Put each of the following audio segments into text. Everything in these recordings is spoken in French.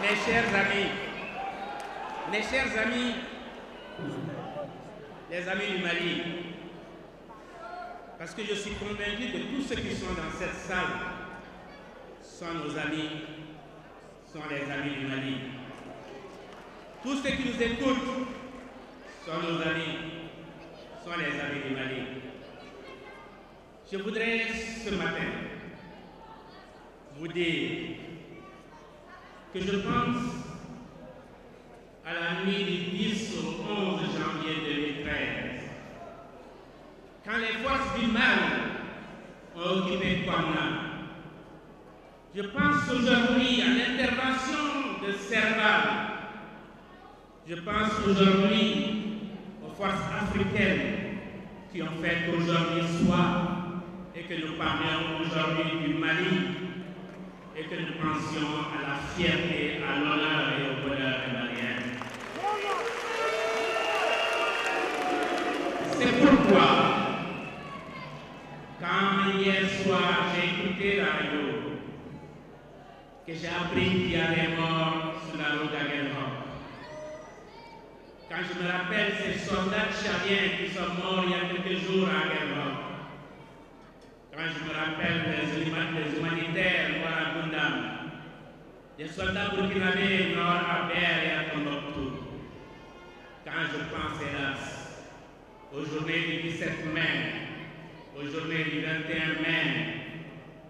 mes chers amis, les amis du Mali, parce que je suis convaincu que tous ceux qui sont dans cette salle sont nos amis, sont les amis du Mali. Tous ceux qui nous écoutent sont nos amis, sont les amis du Mali. Je voudrais ce matin vous dire que je pense à la nuit du 10 au 11 janvier 2013, quand les forces du mal ont occupé Kouamna. Je pense aujourd'hui à l'intervention de Serval. Je pense aujourd'hui aux forces africaines qui ont fait qu'aujourd'hui soit et que nous parlions aujourd'hui du Mali et que nous pensions à la fierté, à l'honneur et au bonheur des Maliens. C'est pourquoi, quand hier soir j'ai écouté la radio, que j'ai appris qu'il y a des morts sur la route d'Aguelhok, quand je me rappelle ces soldats tchadiens qui sont morts il y a quelques jours à Aguelhok, quand je me rappelle les humanitaires morts à Gundam, les soldats burkinabés morts à Ber et à Tombouctou, quand je pense hélas aux journées du 17 mai, aux journées du 21 mai,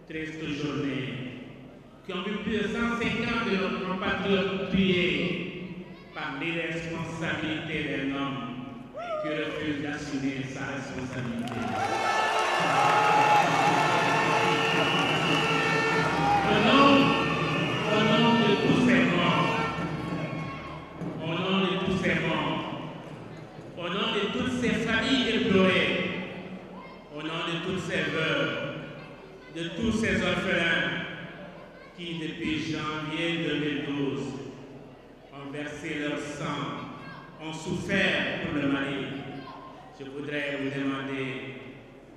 triste journée, qui ont vu plus de 150 de nos compatriotes tués par l'irresponsabilité d'un homme qui refuse d'assumer sa responsabilité. Au nom de tous ces morts, au nom de tous ces morts, au nom de toutes ces familles éplorées, au nom de toutes ces veuves, de tous ces orphelins qui, depuis janvier 2012, ont versé leur sang, ont souffert pour le Mali, je voudrais vous demander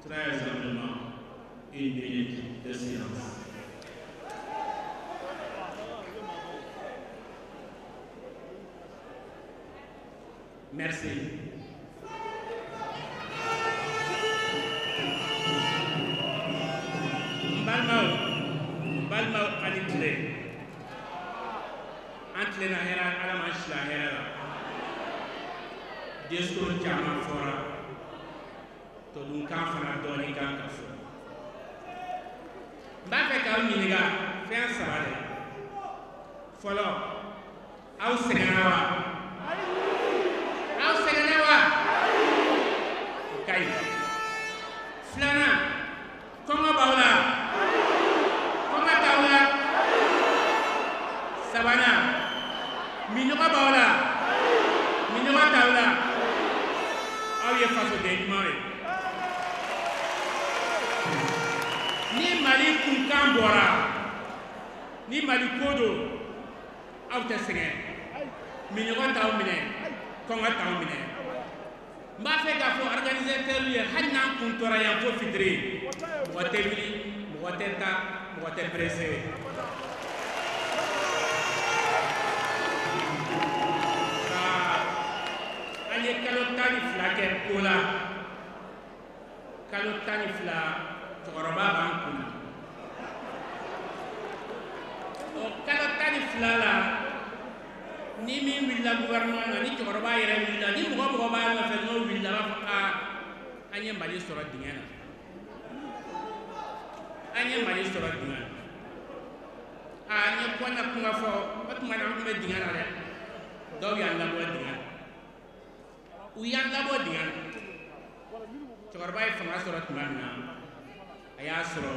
très humblement une minute de silence. Merci. Balmao Anitle. Antle na hera alamash la hera. Discours chama fora. To dun kan fana doni kan ka fo. Mba fe ka miniga fe an sabale. Folo. Aw seganawa. Aw seganawa. Okay. Flana. Kongo baula. Sabana, Minoka Baola, Minoka Taola, how you face de Mari. Ni Mali Kunkambora, ni Mali Kodo, out the second. Minoka Taomine, Konga Taomine. Mafeka for organisateur, Hanan Kuntora Yanko Fidri, Watevili, Wateta, Wateprese. Kalotani flake kola kalotani fla toroba bankuna o kalotani fla la ni min willa gouvernement ni toroba yere willa ni mo ba na fe no willa ba anye mali soro dingena anye mali soro dingena anye kona kunga fo batuma na ko dingena le do ya la bo dingena Uyanga bodingan Chogarbai fanga soro tumana aya soro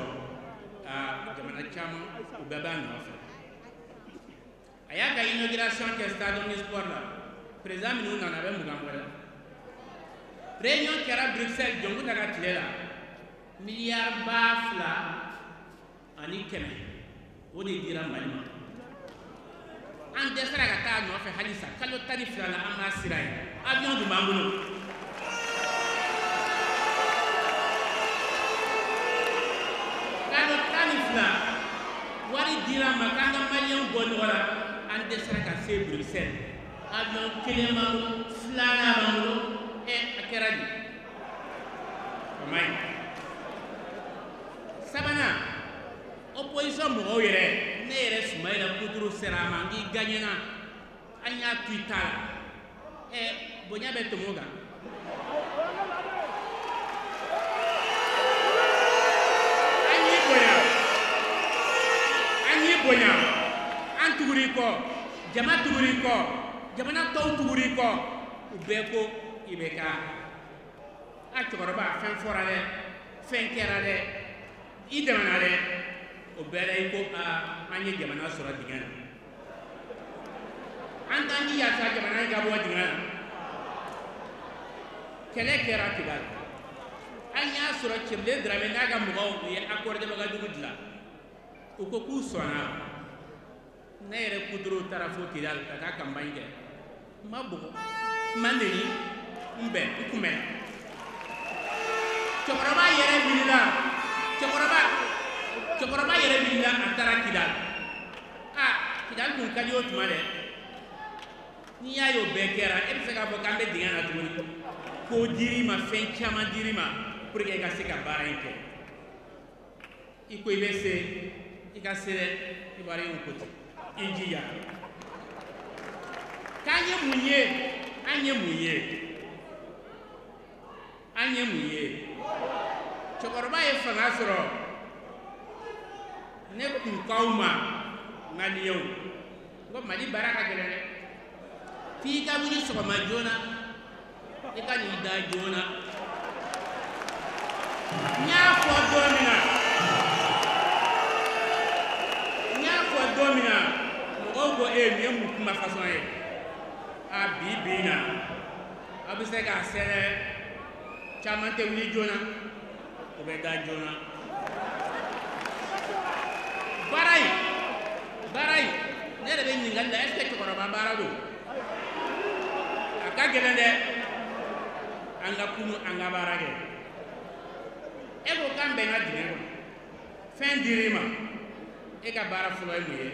jamana chama ubaba nofa aya ga inauguration ke stade Espoir la président minu na be mugambara réunion kera Bruxelles jongu daga tilela milliard bafla ani keme odi dira malima an desara ga ta no fe halisa kalo tani flala ama sirai avion du Bangono. Quand le canifla, Wari dira ma quand Malien bonne voilà, an dɛsɛra ka se Bruxelles avion kelen b'an bolo filanan b'an bolo a kɛra di o ma ɲi sabanan opposition mɔgɔw yɛrɛ ne yɛrɛ Soumaïla Koudrou sera a ma n k'i gagnena an y'a to i ta la bonya bɛ tɛmɛ o kan an y'i bonya an tuguri kɔ jama tuguri kɔ jamana tɔw tuguri kɔ u bɛɛ ko i bɛ ka a cɛkɔrɔba fɛn fɔra dɛ fɛn kɛra dɛ i dɛmɛna dɛ o bɛɛ la i ko an ye jamana sɔrɔ dingɛ na an t'an ji yaasa jamana in ka bɔ dingɛ na kɛlɛ kɛra Kidali an y'a sɔrɔ Cɛbilen Dramé n'a ka mɔgɔw u ye accord de Ouagadougou dilan u ko k'u sɔnna ne yɛrɛ Koudrou taara fo Kidali ka taa campagne kɛ n ma bugɔ n ma neni n bɛn n kunbɛn cɛkɔrɔba yɛrɛ wulila cɛkɔrɔba yɛrɛ wulila a taara Kidali Kidali tun ka di o tuma dɛ n'i y'a ye o bɛɛ kɛra e bɛ se k'a fɔ k'an bɛ dingɛ na tuguni ko dir'i ma fɛn caman dir'i ma pour que i ka se ka baara in kɛ i ko i bɛ se i ka se dɛ Ivoirien ko ten i jija k'an ye mun ye an ye mun ye an ye mun ye cɛkɔrɔba ye fanga sɔrɔ ne kun k'aw ma Maliɲɛnw n ko Mali baara ka gɛlɛn dɛ f'i ka wuli sɔgɔma joona i ka n'i da joona n y'a fɔ don min na mɔgɔw ko nin ye mun kuma fasɔn ye bi na a bɛ se k'a sɛnɛ caman tɛ wuli joona o bɛ da joona baara in ne yɛrɛ bɛ ɲininkali la est-ce que cɛkɔrɔba baara don a ka gɛlɛn dɛ an ka kunu an ka baara kɛ e ko k'an bɛnna dingɛ kɔnɔ fɛn dir'i ma e ka baara fɔlɔ ye mun ye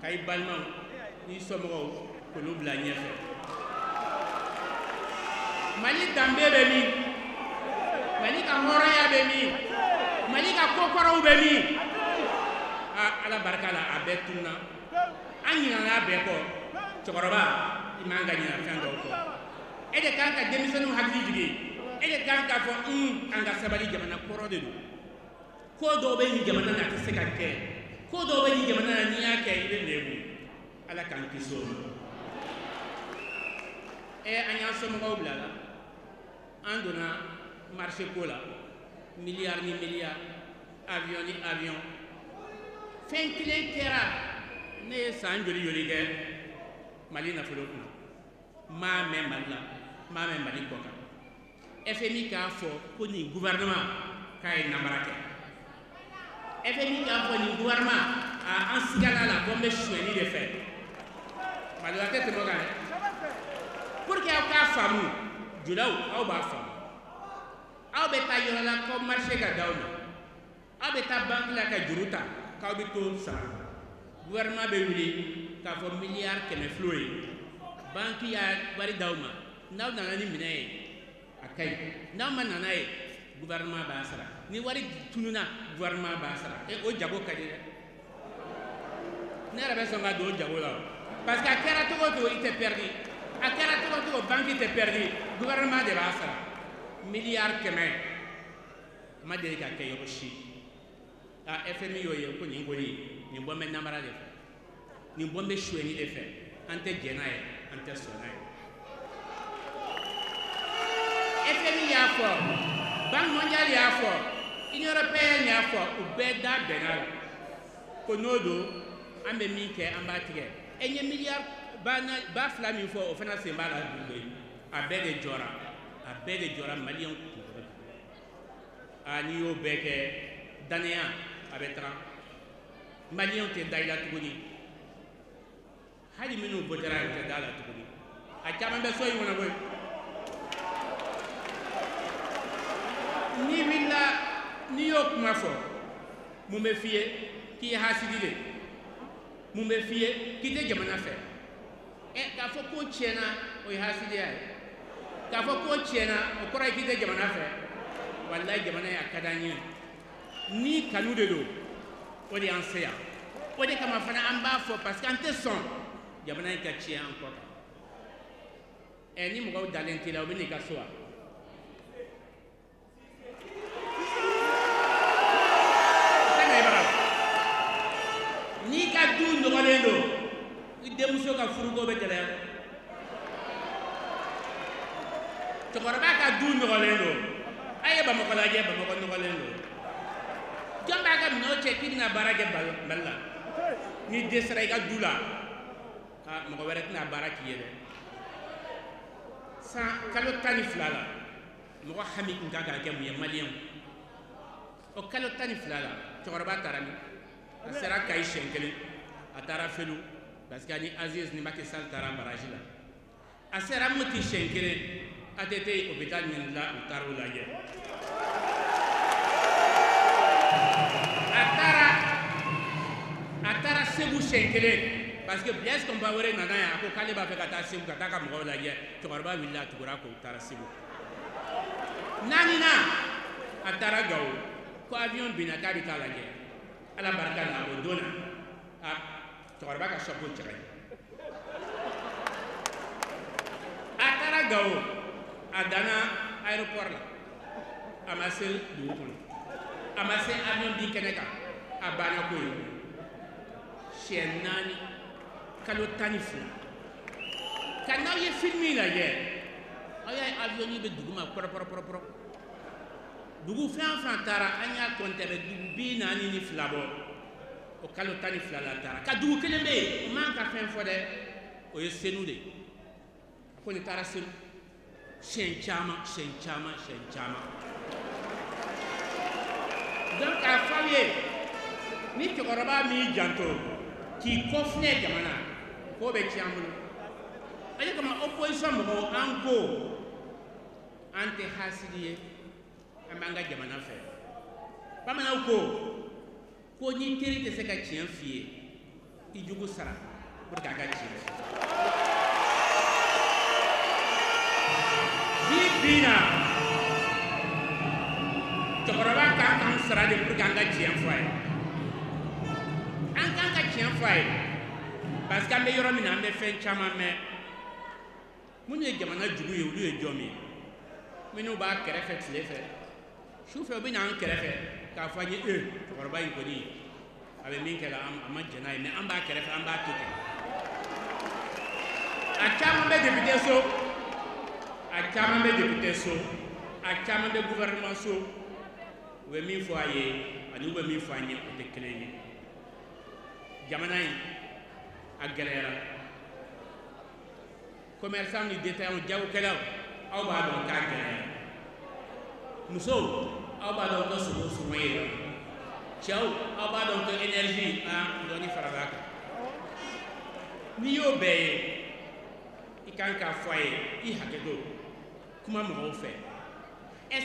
ka i balimaw n'i somɔgɔw k'olu bila ɲɛfɛ Mali danbe bɛ min Mali ka hɔrɔnya bɛ min Mali ka kokɔrɔw bɛ min Ala barika la a bɛɛ tununa an ɲinana a bɛɛ kɔ cɛkɔrɔba i man ka ɲinɛ fɛn dɔw kɔ e de kan ka denmisɛnninw hakili jigin e de kan k'a fɔ an ka sabali jamana kɔrɔ de don ko dɔw bɛ nin jamana na a tɛ se ka kɛ ko dɔw bɛ nin jamana na n'i y'a kɛ i bɛ lebu Ala k'an kisi o ma an y'an somɔgɔw bila la an donna marché ko la miliyari ni miliyari avion ni avion fɛn kelen kɛra ne ye san joli kɛ Mali nafolo kunna m'a mɛn Mali la m'a mɛn Mali kɔ kan FMI k'a fɔ ko nin gouvernement k'a ye namara kɛ FMI k'a fɔ nin gouvernement an sigala la ko n bɛ suɲɛni de fɛ Maliya tɛ tɛmɛ o kan dɛ pour que aw k'a faamu julaw aw b'a faamu aw bɛ taa yɔrɔ la ko marché ka d'aw ma aw bɛ taa banque la ka juru ta k'aw bɛ to sara gouvernement bɛ wuli k'a fɔ miliyari 100 filo ye banque y'a wari d'aw ma n'aw nana ni minɛn ye a ka ɲi n'aw ma nana ye gouvernement b'a sara ni wari tununa gouvernement b'a sara o jago ka di dɛ ne yɛrɛ bɛ sɔn ka don o jago la parce que a kɛra cogo o cogo i tɛ perdu a kɛra cogo o cogo banque tɛ perdu gouvernement de b'a sara miliyari 100 a ma deli ka kɛ yɔrɔ si FMI y'o ye ko nin kɔni nin bɔ n bɛ namara de fɛ nin bɔ n bɛ suɲɛni de fɛ an tɛ jɛn n'a ye an tɛ sɔn n'a ye FMI y'a fɔ Banque mondiale y'a fɔ Union européenne y'a fɔ u bɛɛ da bɛnna la ko n'o don an bɛ min kɛ an b'a tigɛ e ɲɛ miliyari ba fila min fɔ o fana sen b'a la a bɛɛ de jɔra Maliyɛnw kunkolo n'i y'o bɛɛ kɛ danaya a bɛ taga Maliyɛnw tɛ da i la tuguni hali minnu votera u tɛ da la tuguni a caman bɛ so in kɔnɔ koyi n'i wulila n'i y'o kuma fɔ mun bɛ f'i ye k'i ye hasidi de mun bɛ f'i ye k'i tɛ jamana fɛ k'a fɔ ko tiɲɛna o ye hasidiya ye k'a fɔ ko tiɲɛna o kɔrɔ ye k'i tɛ jamana fɛ walayi jamana ye a ka d'an ye ni kanu de don o de y'an se yan o de kama fana an b'a fɔ parce que an tɛ sɔn jamana in ka tiɲɛ an kɔ kan ni mɔgɔw dalen t'i la u bɛ n'i ka so wa n'i ka du nɔgɔlen don i denmuso ka furuko bɛ gɛlɛya cɛkɔrɔba ka du nɔgɔlen don a ye Bamakɔ lajɛ Bamakɔ nɔgɔlen don jɔn b'a ka minɛnw cɛ k'i bɛna baara kɛ Mali la n'i dɛsɛra i ka du la mɔgɔ wɛrɛ tɛna baara k'i ye dɛ san kalo 12 la mɔgɔ hami tun ka kan ka kɛ mun ye maliyɛnw o kalo 12 la cɛkɔrɔba taara min a sera Kayi siɲɛ 1 a taara Felu parce que ni Aziz ni Macky Sall taara baraji la a sera Moti siɲɛ 1 ATT hôpital min la u taara o lajɛ a taara Segu siɲɛ 1 parce que Blaise Compaoré nana yan a ko k'ale b'a fɛ ka taa Segu ka taa ka mɔgɔw lajɛ cɛkɔrɔba wulila a tugura k'o taara Segu naaninan a taara Gawo ko avion binna k'a bɛ taa lajɛ ala barika la o don na cɛkɔrɔba ka chapeau cɛra a taara Gawo a danna aéroport la a ma se dugu kɔnɔ a ma se avion bin kɛnɛ kan a banna ko ye siɲɛ 4 kalo 12 ka n'aw ye film lajɛ aw y'a ye avion bɛ dugu ma pɔrɔ dugu fɛn fɛn taara an y'a compter dugu 42 bɔ o kalo 12 la taara ka dugu kelen bɛ yen o man ka fɛn fɔ dɛ o ye Senu de a ko nin taara Senu siɲɛ caman donc k'a fɔ aw ye ni cɛkɔrɔba m'i janto k'i kɔfilɛ jamana k'o bɛ tiɲɛ an bolo o de kama opposition mɔgɔw an ko an tɛ hasidi ye an b'an ka jamana fɛ bamananw ko ni teri tɛ se ka tiɲɛ f'i ye i jugu sara pour que a ka tiɲɛ f'i ye bi na cɛkɔrɔba ka kan sara de pour que an ka tiɲɛ fɔ a ye an kan ka tiɲɛ fɔ a ye parce que an bɛ yɔrɔ min na an bɛ fɛn caman mɛn minnu ye jamana jugu ye olu ye jɔn min minnu b'a kɛrɛfɛ tile fɛ sufɛ u bɛ n'an kɛrɛfɛ k'a fɔ an ye cɛkɔrɔba in kɔni a bɛ min kɛ la a ma jɛn n'a ye mais an b'a kɛrɛfɛ an b'a to ten a caman bɛ député so a caman bɛ député so a caman bɛ gouvernement so u bɛ min fɔ a ye ani u bɛ min fɔ an ye o tɛ kelen ye jamana in a gɛlɛyara commerçant ni détaillant jagokɛlaw aw b'a dɔn k'a gɛlɛyara musow aw b'a dɔn ko sogo sɔngɔ ye cɛw aw b'a dɔn ko énergie dɔɔni fara b'a kan n'i y'o bɛɛ ye i kan k'a fɔ a ye i hakɛ to kuma mɔgɔw fɛ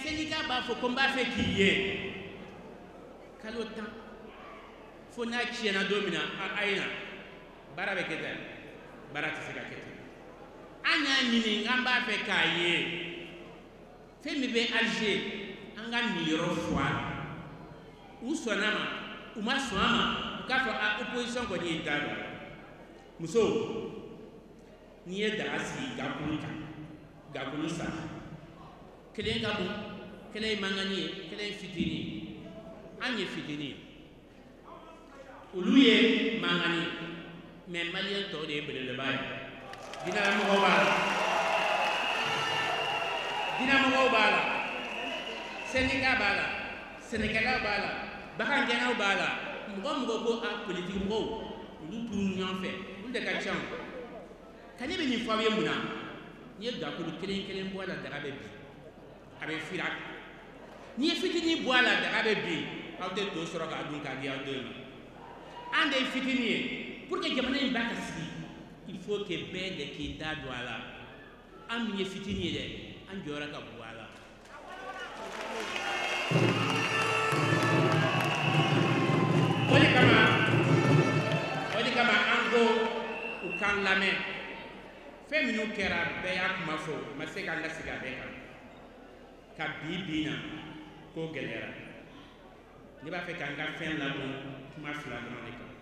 syndicat b'a fɔ ko n b'a fɛ k'i ye kalo 10 fo n'a tiɲɛna don min na a ye na baara bɛ kɛ ten baara tɛ se ka kɛ ten an y'a ɲini k'an b'a fɛ k'a ye fɛn min bɛ Alger an ka nin yɔrɔ fɔ a la u sɔnna ma u ma sɔn a ma u k'a fɔ opposition kɔni ye da don musow n'i ye daga sigi gakulu kan gakulu saba kelen ka bon kelen ye mangani ye kelen ye fitini ye an ye fitini ye olu ye mangani mais maliyɛn tɔw de ye belebeleba ye dinamɔgɔw b'a la dinamɔgɔw b'a la syndicat b'a la sɛnɛkɛlaw b'a la bagangɛnnaw b'a la mɔgɔ ko a politique mɔgɔw olu t'u ɲɔgɔn fɛ olu de ka ca ka ne bɛ nin fɔ aw ye mun na n'i ye gakulu kelen kelen bɔ a la daga bɛ bin a bɛ firi a kan n'i ye fitinin bɔ a la daga bɛ bin aw tɛ to sɔrɔ k'a dun k'a di aw denw ma an de ye fitinin ye pour que jamana in ba ka sigi il faut que bɛɛ de k'i da don a la an min ye fitinin ye dɛ an jɔyɔrɔ ka bon a la o de kama prendre la main. Fais-nous kera beyak mafo, maseka nga siga beka. Kabibina, ko gelera. Ni ba fe kanga fen la bon, kuma fila dans les cas.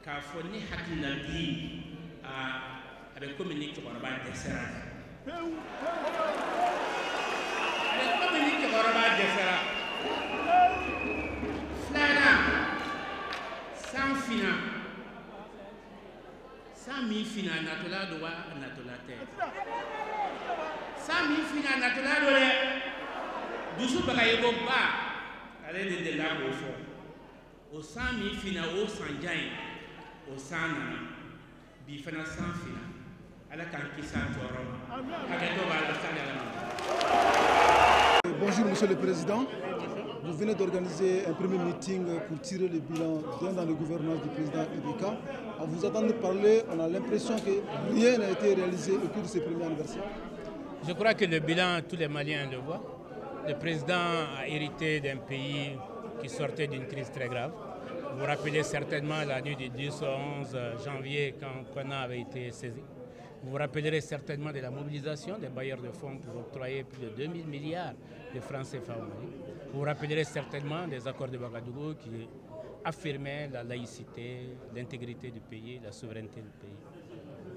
Ka fo ni hakina bi avec communique Koroba Dessera. Avec communique Koroba Dessera. Flana, sans fina. Sans mi fina, natola doa, natola terre. Sans mi fina, natola doa. Doucou bagayogo ba. Allez de là au fond. Au sans mi fina, au sans jain. Au sans nana. Bifana sans fina. Bonjour Monsieur le Président. Vous venez d'organiser un premier meeting pour tirer le bilan dans le gouvernement du président Ibeka. En vous entendant parler, on a l'impression que rien n'a été réalisé au cours de ce premier anniversaire. Je crois que le bilan, tous les Maliens le voient. Le président a hérité d'un pays qui sortait d'une crise très grave. Vous vous rappelez certainement la nuit du 10 au 11 janvier quand Kona avait été saisi. Vous vous rappellerez certainement de la mobilisation des bailleurs de fonds pour octroyer plus de 2000 milliards de francs CFA au Mali. Vous vous rappellerez certainement des accords de Ouagadougou qui affirmaient la laïcité, l'intégrité du pays, la souveraineté du pays.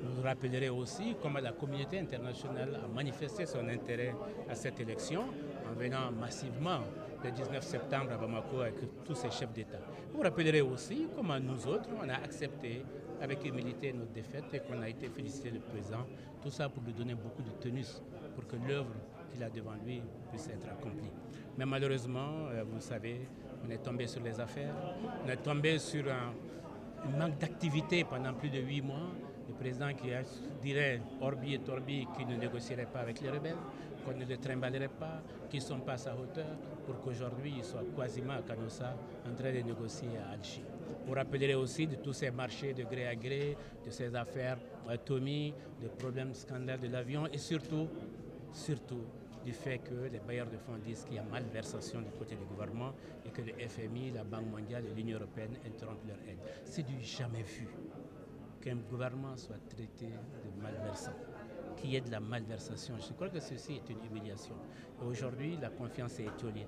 Vous vous rappellerez aussi comment la communauté internationale a manifesté son intérêt à cette élection en venant massivement le 19 septembre à Bamako avec tous ses chefs d'État. Vous vous rappellerez aussi comment nous autres, on a accepté avec humilité notre défaite et qu'on a été félicité le président. Tout ça pour lui donner beaucoup de tenus pour que l'œuvre qu'il a devant lui puisse être accomplie. Mais malheureusement, vous savez, on est tombé sur les affaires, on est tombé sur un manque d'activité pendant plus de 8 mois. Le président qui dirait Orbi et Torbi qu'il ne négocierait pas avec les rebelles, qu'on ne les trimballerait pas, qu'ils ne sont pas à sa hauteur, pour qu'aujourd'hui il soit quasiment à Canossa en train de négocier à Alger. Vous vous rappellerez aussi de tous ces marchés de gré à gré, de ces affaires Tommy, des problèmes de scandale de l'avion et surtout du fait que les bailleurs de fonds disent qu'il y a malversation du côté du gouvernement et que le FMI, la Banque mondiale et l'Union européenne interrompent leur aide. C'est du jamais vu qu'un gouvernement soit traité de malversant, qu'il y ait de la malversation. Je crois que ceci est une humiliation. Aujourd'hui, la confiance est étiolée.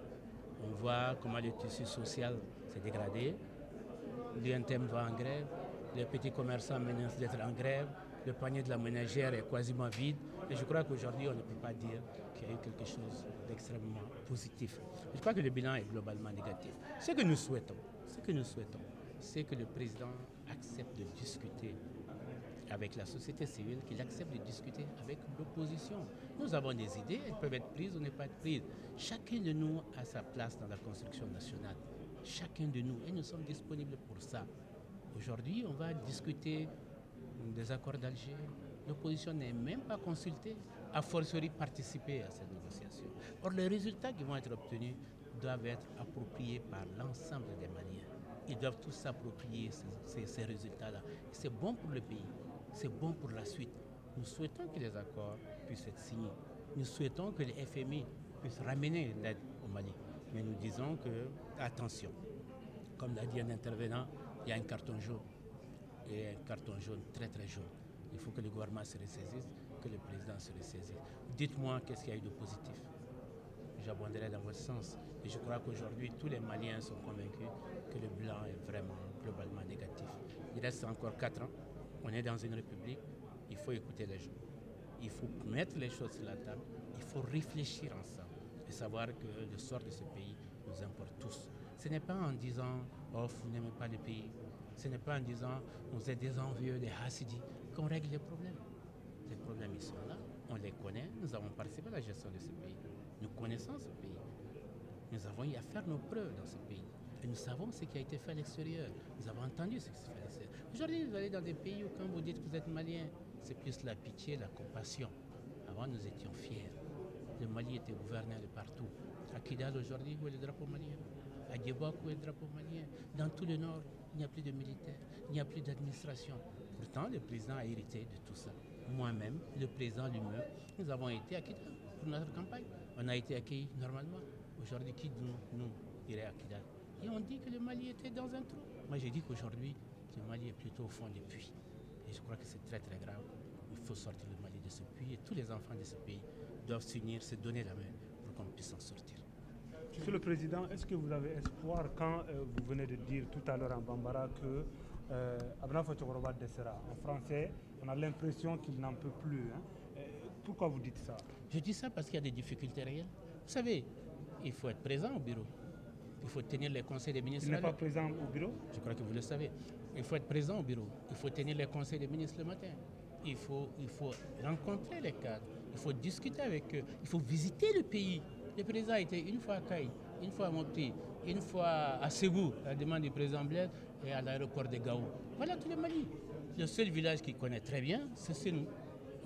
On voit comment le tissu social s'est dégradé. L'INTEM va en grève, les petits commerçants menacent d'être en grève, le panier de la ménagère est quasiment vide. Et je crois qu'aujourd'hui, on ne peut pas dire qu'il y a eu quelque chose d'extrêmement positif. Je crois que le bilan est globalement négatif. Ce que nous souhaitons, c'est que le président accepte de discuter avec la société civile, qu'il accepte de discuter avec l'opposition. Nous avons des idées, elles peuvent être prises ou ne pas être prises. Chacun de nous a sa place dans la construction nationale. Chacun de nous, et nous sommes disponibles pour ça. Aujourd'hui, on va discuter des accords d'Alger. L'opposition n'est même pas consultée, a fortiori participer à cette négociation. Or, les résultats qui vont être obtenus doivent être appropriés par l'ensemble des Maliens. Ils doivent tous s'approprier ces résultats-là. C'est bon pour le pays, c'est bon pour la suite. Nous souhaitons que les accords puissent être signés. Nous souhaitons que le FMI puisse ramener l'aide au Mali. Mais nous disons que, attention, comme l'a dit un intervenant, il y a un carton jaune. Et un carton jaune très très jaune. Il faut que le gouvernement se ressaisisse, que le président se ressaisisse. Dites-moi qu'est-ce qu'il y a eu de positif. J'abonderai dans votre sens. Et je crois qu'aujourd'hui, tous les Maliens sont convaincus que le bilan est vraiment globalement négatif. Il reste encore 4 ans. On est dans une république. Il faut écouter les gens. Il faut mettre les choses sur la table. Il faut réfléchir ensemble et savoir que le sort de ce pays nous importe tous. Ce n'est pas en disant « Oh, vous n'aimez pas le pays ». Ce n'est pas en disant « Vous êtes des envieux, des hassidis » qu'on règle les problèmes. Les problèmes, ils sont là. On les connaît. Nous avons participé à la gestion de ce pays. Nous connaissons ce pays. Nous avons eu à faire nos preuves dans ce pays. Et nous savons ce qui a été fait à l'extérieur. Nous avons entendu ce qui s'est fait à l'extérieur. Aujourd'hui, vous allez dans des pays où quand vous dites que vous êtes malien, c'est plus la pitié, la compassion. Avant, nous étions fiers. Le Mali était gouverné de partout. À Kidal, aujourd'hui, où est le drapeau malien? À Djibouti, où est le drapeau malien? Dans tout le nord, il n'y a plus de militaires, il n'y a plus d'administration. Pourtant, le président a hérité de tout ça. Moi-même, le président lui-même, nous avons été à Kidal pour notre campagne. On a été accueillis normalement. Aujourd'hui, qui de nous irait à Kidal? Et on dit que le Mali était dans un trou. Moi, j'ai dit qu'aujourd'hui, le Mali est plutôt au fond du puits. Et je crois que c'est très très grave. Il faut sortir le Mali de ce pays et tous les enfants de ce pays doivent s'unir, se donner la main pour qu'on puisse en sortir. Monsieur le Président, est-ce que vous avez espoir quand vous venez de dire tout à l'heure en Bambara que Abna Fotokoroba décédera? En français, on a l'impression qu'il n'en peut plus. Hein. Pourquoi vous dites ça? Je dis ça parce qu'il y a des difficultés réelles. Vous savez, il faut être présent au bureau. Il faut tenir les conseils des ministres. Il n'est pas présent au bureau? Je crois que vous le savez. Il faut être présent au bureau. Il faut tenir les conseils des ministres le matin. Il faut rencontrer les cadres. Il faut discuter avec eux. Il faut visiter le pays. Le président a été une fois à Kaï, une fois à Mopti, une fois à Ségou, à la demande du président Blaise, et à l'aéroport de Gao. Voilà tout le Mali. Le seul village qu'il connaît très bien, c'est Sénou,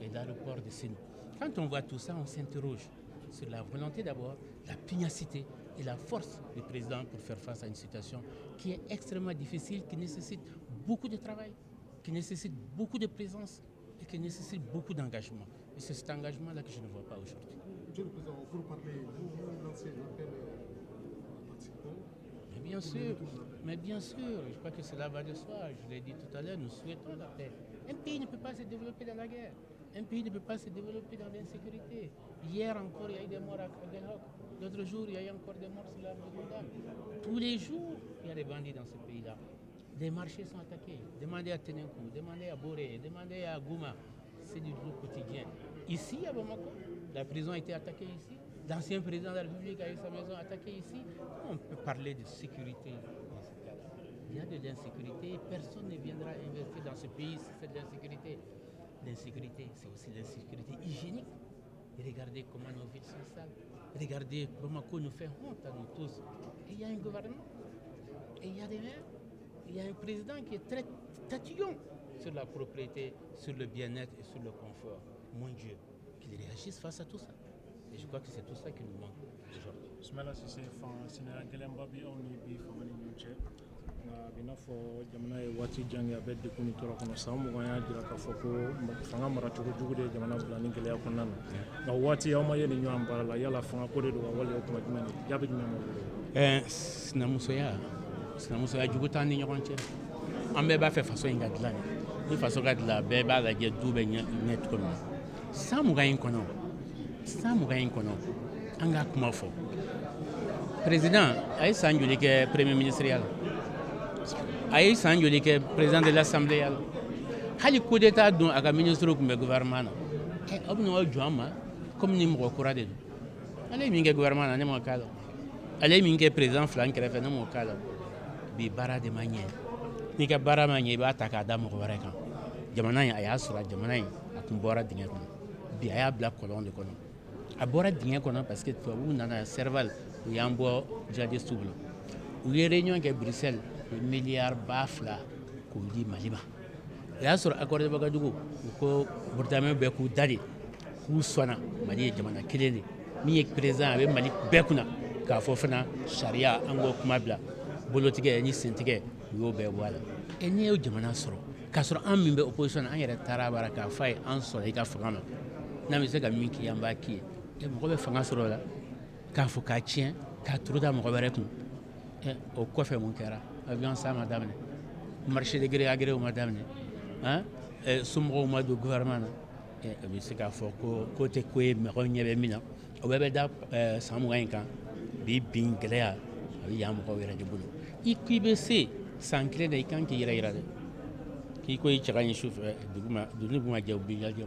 et l'aéroport de Sénou. Quand on voit tout ça, on s'interroge sur la volonté d'abord, la pugnacité et la force du président pour faire face à une situation qui est extrêmement difficile, qui nécessite beaucoup de travail, qui nécessite beaucoup de présence et qui nécessite beaucoup d'engagement. Et c'est cet engagement-là que je ne vois pas aujourd'hui. Monsieur le Président, vous parlez, vous lancez un appel aux participants. Mais bien sûr, je crois que cela va de soi. Je l'ai dit tout à l'heure, nous souhaitons la paix. Un pays ne peut pas se développer dans la guerre. Un pays ne peut pas se développer dans l'insécurité. Hier encore, il y a eu des morts à Aguelhok. L'autre jour, il y a eu encore des morts sur l'arbre de Goudam. Tous les jours, il y a des bandits dans ce pays-là. Les marchés sont attaqués. Demandez à Tenenkou, demandez à Boré, demandez à Gouma. C'est du jour quotidien. Ici, à Bamako, la prison a été attaquée ici. L'ancien président de la République a eu sa maison attaquée ici. On peut parler de sécurité dans ce cas-là. Il y a de l'insécurité. Personne ne viendra investir dans ce pays si c'est de l'insécurité. L'insécurité, c'est aussi l'insécurité hygiénique. Et regardez comment nos villes sont sales. Regardez Bamako nous fait honte à nous tous. Et il y a un gouvernement. Et il y a des maires. Il y a un président qui est très tatillon sur la propriété, sur le bien-être et sur le confort. Mon Dieu, qu'ils réagissent face à tout ça. Et je crois que c'est tout ça qui nous manque aujourd'hui. Ismaila Cissé Sénégal Gelemba bi aw ni bi fa ni ñu ci nga bi na fo jamana e wati jangi abe de kuni toro kono samu ga ya dira ka foko fanga mara to jugu de jamana bulani gele ya konan nga wati ya ma yeni ñu am bala yala fanga ko de do wala ko ma ni jabe ñu mo sinamusoya jugu tan ni ɲɔgɔn cɛ an bɛɛ b'a fɛ faso in ka dilan ni faso ka dilan bɛɛ b'a lajɛ du bɛ ɲɛ cogo min na san mugan in kɔnɔ an ka kuma fɔ président a ye san joli kɛ premier ministre ya la a ye san joli kɛ président de l'assemblée ya la hali coup d'état don a ka ministre tun bɛ gouvernement na aw bɛ ɲɔgɔn jɔ an ma comme ni mɔgɔ kura de don ale ye min kɛ gouvernement na ne m'o k'a la ale ye min kɛ président fila n kɛrɛfɛ ne m'o k'a la bi baara de ma ɲɛ n'i ka baara ma ɲɛ i b'a ta k'a da mɔgɔ wɛrɛ kan jamana in a y'a sɔrɔ jamana in a tun bɔra dingɛ kɔnɔ bi a y'a bila kɔlɔn de kɔnɔ a bɔra dingɛ kɔnɔ parce que tubabuw nana serval u y'an bɔ jihadistes bolo u ye réunion kɛ Bruxelles u ye miliyari ba 2 k'o di Mali ma o y'a sɔrɔ accord de Ouagadougou u ko Burtamɛw bɛɛ k'u da de k'u sɔnna Mali ye jamana kelen de min ye président a bɛ Mali bɛɛ kunna k'a fɔ fana sariya an k'o kuma bila bolotigɛ ni sentigɛ u y'o bɛɛ bɔ a la et n'i y'o jamana sɔrɔ k'a sɔrɔ an min bɛ opposition na an yɛrɛ taara bara k'a fɔ a ye an sɔrɔ i ka fanga ma n'an bɛ se ka min k'i an b'a k'i ye mɔgɔ bɛ fanga sɔrɔ o la k'a fɔ k'a tiɲɛ k'a turu da mɔgɔ wɛrɛ kun o kɔfɛ mun kɛra avion san ma daminɛ marché de gré à gré ma daminɛ somɔgɔw ma don gouvernement na a bɛ se k'a fɔ ko tɛ ko ye mɔgɔw ɲɛ bɛ min na o bɛɛ bɛ da san 20 in kan bi bin gɛlɛya a bɛ yan mɔgɔw yɛrɛ de bolo i ko i bɛ se san kelen na i kan k'i yɛrɛ yira dɛ k'i ko i cɛ ka ɲi su fɛ dugu ma jɛ u b'i lajɛ